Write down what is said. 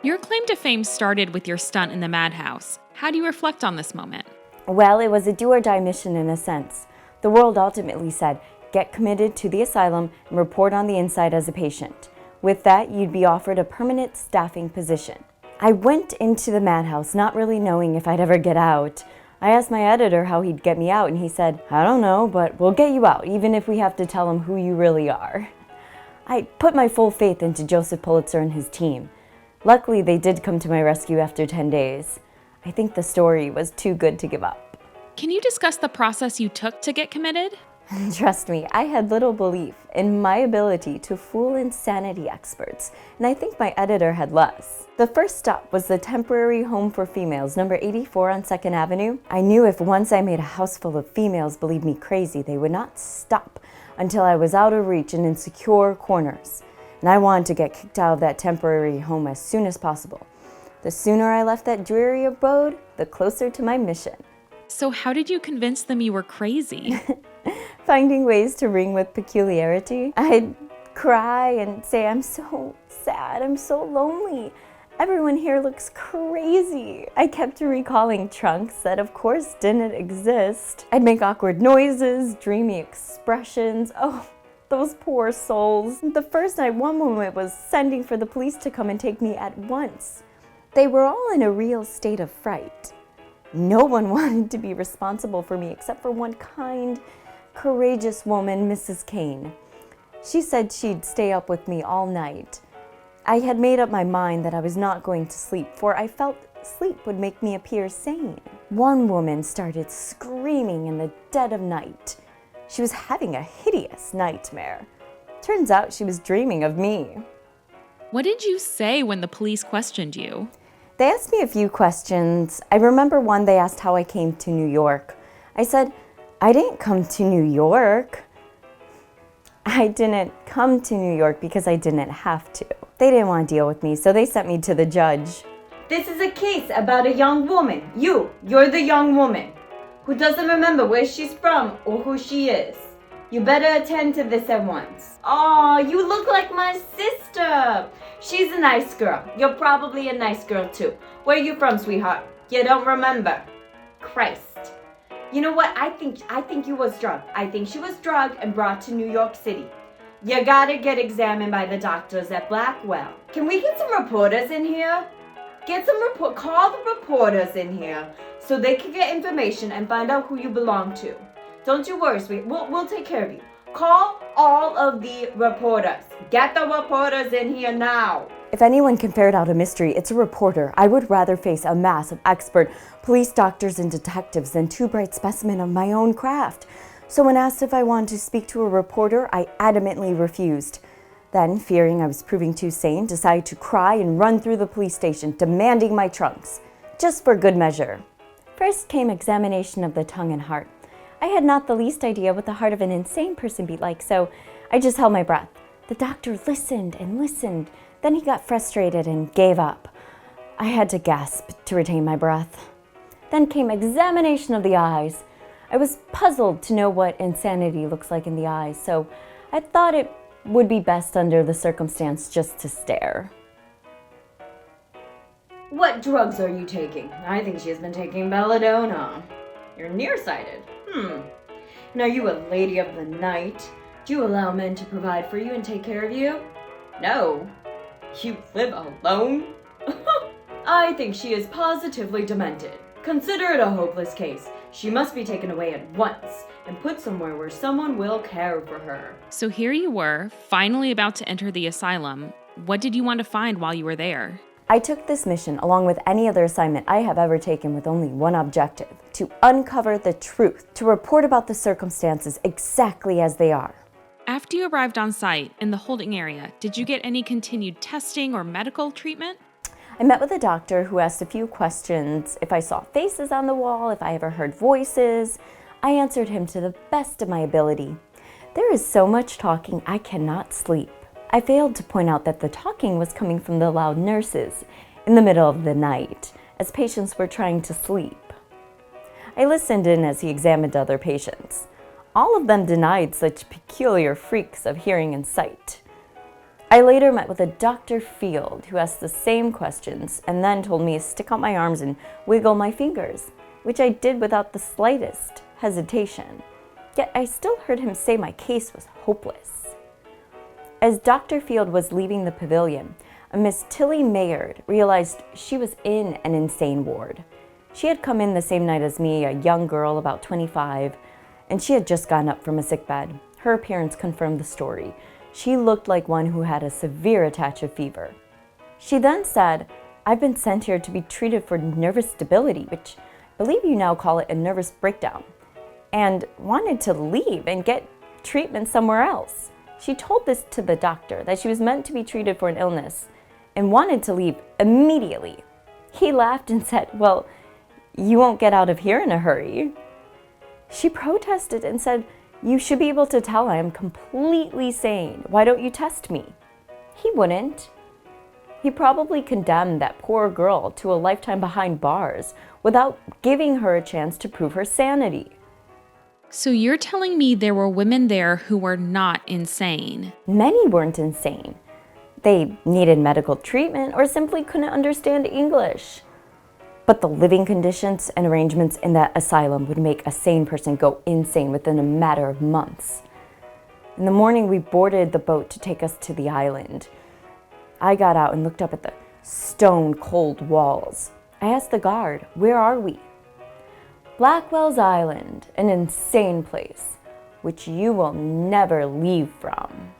Your claim to fame started with your stunt in the madhouse. How do you reflect on this moment? Well, it was a do-or-die mission in a sense. The world ultimately said, get committed to the asylum and report on the inside as a patient. With that, you'd be offered a permanent staffing position. I went into the madhouse not really knowing if I'd ever get out. I asked my editor how he'd get me out, and he said, I don't know, but we'll get you out, even if we have to tell him who you really are. I put my full faith into Joseph Pulitzer and his team. Luckily, they did come to my rescue after 10 days. I think the story was too good to give up. Can you discuss the process you took to get committed? Trust me, I had little belief in my ability to fool insanity experts, and I think my editor had less. The first stop was the temporary home for females, number 84 on 2nd Avenue. I knew if once I made a house full of females believe me crazy, they would not stop until I was out of reach and in secure corners. And I wanted to get kicked out of that temporary home as soon as possible. The sooner I left that dreary abode, the closer to my mission. So how did you convince them you were crazy? Finding ways to ring with peculiarity. I'd cry and say, I'm so sad, I'm so lonely. Everyone here looks crazy. I kept recalling trunks that of course didn't exist. I'd make awkward noises, dreamy expressions. Oh, those poor souls. The first night, one woman was sending for the police to come and take me at once. They were all in a real state of fright. No one wanted to be responsible for me except for one kind, courageous woman, Mrs. Kane. She said she'd stay up with me all night. I had made up my mind that I was not going to sleep, for I felt sleep would make me appear sane. One woman started screaming in the dead of night. She was having a hideous nightmare. Turns out she was dreaming of me. What did you say when the police questioned you? They asked me a few questions. I remember one they asked how I came to New York. I said, I didn't come to New York. I didn't come to New York because I didn't have to. They didn't want to deal with me, so they sent me to the judge. This is a case about a young woman. You're the young woman who doesn't remember where she's from or who she is. You better attend to this at once. Oh, you look like my sister. She's a nice girl. You're probably a nice girl too. Where are you from, sweetheart? You don't remember. Christ. You know what? I think you was drugged. I think she was drugged and brought to New York City. You gotta get examined by the doctors at Blackwell. Can we get some reporters in here? Call the reporters in here so they can get information and find out who you belong to. Don't you worry, sweet. We'll take care of you. Call all of the reporters. Get the reporters in here now. If anyone can ferret out a mystery, it's a reporter. I would rather face a mass of expert police, doctors, and detectives than two bright specimens of my own craft. So when asked if I wanted to speak to a reporter, I adamantly refused. Then, fearing I was proving too sane, decided to cry and run through the police station, demanding my trunks, just for good measure. First came examination of the tongue and heart. I had not the least idea what the heart of an insane person be like, so I just held my breath. The doctor listened and listened. Then he got frustrated and gave up. I had to gasp to retain my breath. Then came examination of the eyes. I was puzzled to know what insanity looks like in the eyes, so I thought it would be best under the circumstance just to stare. What drugs are you taking? I think she has been taking belladonna. You're nearsighted. And are you a lady of the night? Do you allow men to provide for you and take care of you? No. You live alone? I think she is positively demented. Consider it a hopeless case. She must be taken away at once and put somewhere where someone will care for her. So here you were, finally about to enter the asylum. What did you want to find while you were there? I took this mission along with any other assignment I have ever taken with only one objective: to uncover the truth, to report about the circumstances exactly as they are. After you arrived on site in the holding area, did you get any continued testing or medical treatment? I met with a doctor who asked a few questions: if I saw faces on the wall, if I ever heard voices. I answered him to the best of my ability. There is so much talking, I cannot sleep. I failed to point out that the talking was coming from the loud nurses in the middle of the night, as patients were trying to sleep. I listened in as he examined other patients. All of them denied such peculiar freaks of hearing and sight. I later met with a Dr. Field who asked the same questions and then told me to stick out my arms and wiggle my fingers, which I did without the slightest hesitation. Yet I still heard him say my case was hopeless. As Dr. Field was leaving the pavilion, a Miss Tilly Mayard realized she was in an insane ward. She had come in the same night as me, a young girl about 25, and she had just gotten up from a sickbed. Her appearance confirmed the story. She looked like one who had a severe attack of fever. She then said, "I've been sent here to be treated for nervous stability, which I believe you now call it a nervous breakdown, and wanted to leave and get treatment somewhere else." She told this to the doctor, that she was meant to be treated for an illness and wanted to leave immediately. He laughed and said, "Well, you won't get out of here in a hurry." She protested and said, "You should be able to tell I am completely sane. Why don't you test me?" He wouldn't. He probably condemned that poor girl to a lifetime behind bars without giving her a chance to prove her sanity. So you're telling me there were women there who were not insane? Many weren't insane. They needed medical treatment or simply couldn't understand English. But the living conditions and arrangements in that asylum would make a sane person go insane within a matter of months. In the morning, we boarded the boat to take us to the island. I got out and looked up at the stone-cold walls. I asked the guard, "Where are we?" "Blackwell's Island, an insane place, which you will never leave from."